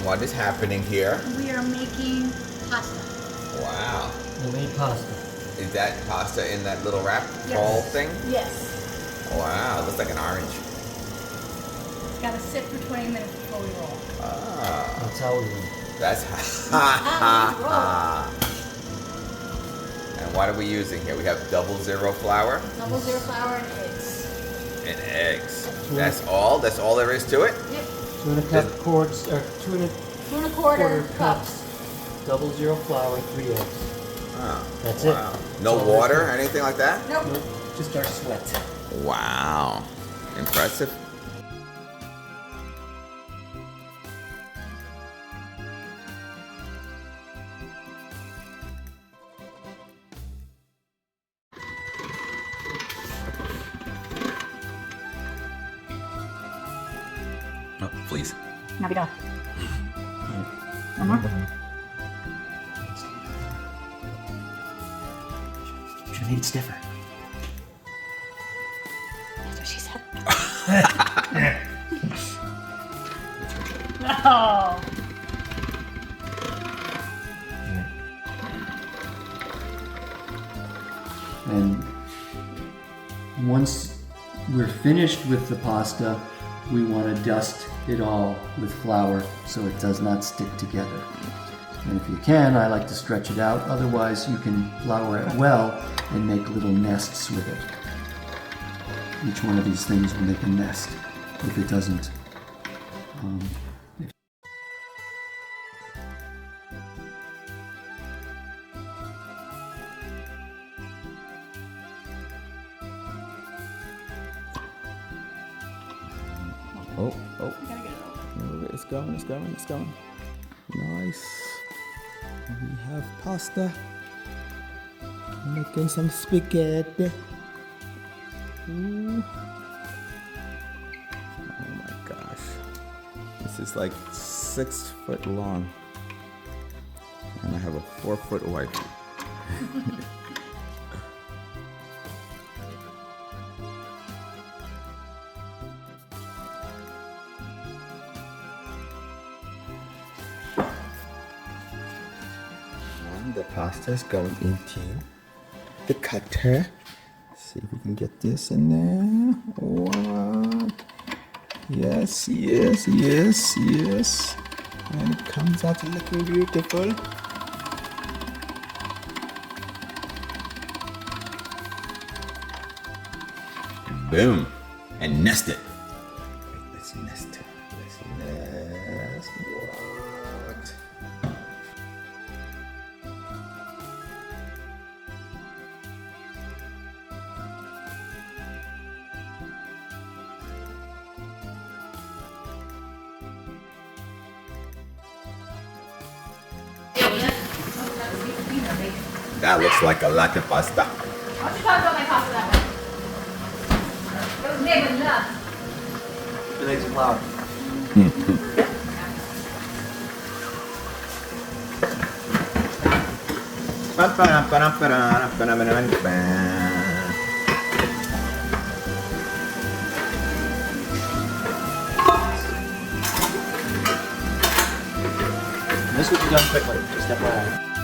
what is happening here? We are making pasta. Wow. We made pasta. Is that pasta in that little wrap Yes. ball thing? Yes. Wow, it looks like an orange. It's got to sit for 20 minutes before we roll. Ah, That's how we do. that's And what are we using here? We have 00 flour 00 flour and eggs. and eggs. That's all? That's all there is to it? Yep. 2.5 quarts, or 2.25 2 1/4 cups. 00 flour, 3 eggs. Oh, That's it. wow. No That's all water, there is. anything like that? Nope. Nope, just our sweat. Wow. Impressive. Oh, please. Now we go. One more. Should have made it stiffer. That's what she said. No. And once we're finished with the pasta, we want to dust it all with flour so it does not stick together. And if you can, I like to stretch it out. Otherwise, you can flour it well and make little nests with it. Each one of these things will make a nest. If it doesn't, Oh, oh. I gotta get it over. It's going, it's going, it's going. Nice. We have pasta. Making some spaghetti. Ooh. Oh my gosh. This is like 6 foot long. And I have a 4 foot wife. The pasta is going into the cutter. See if we can get this in there. Wow. Yes, yes, yes, yes. And it comes out looking beautiful. Boom. And nest it. Wait, let's nest it. Let's nest. What? That looks like a lot of pasta. Why don't you talk about my pasta that way? It was made with love. it makes flour. This will be done quickly, just FYI.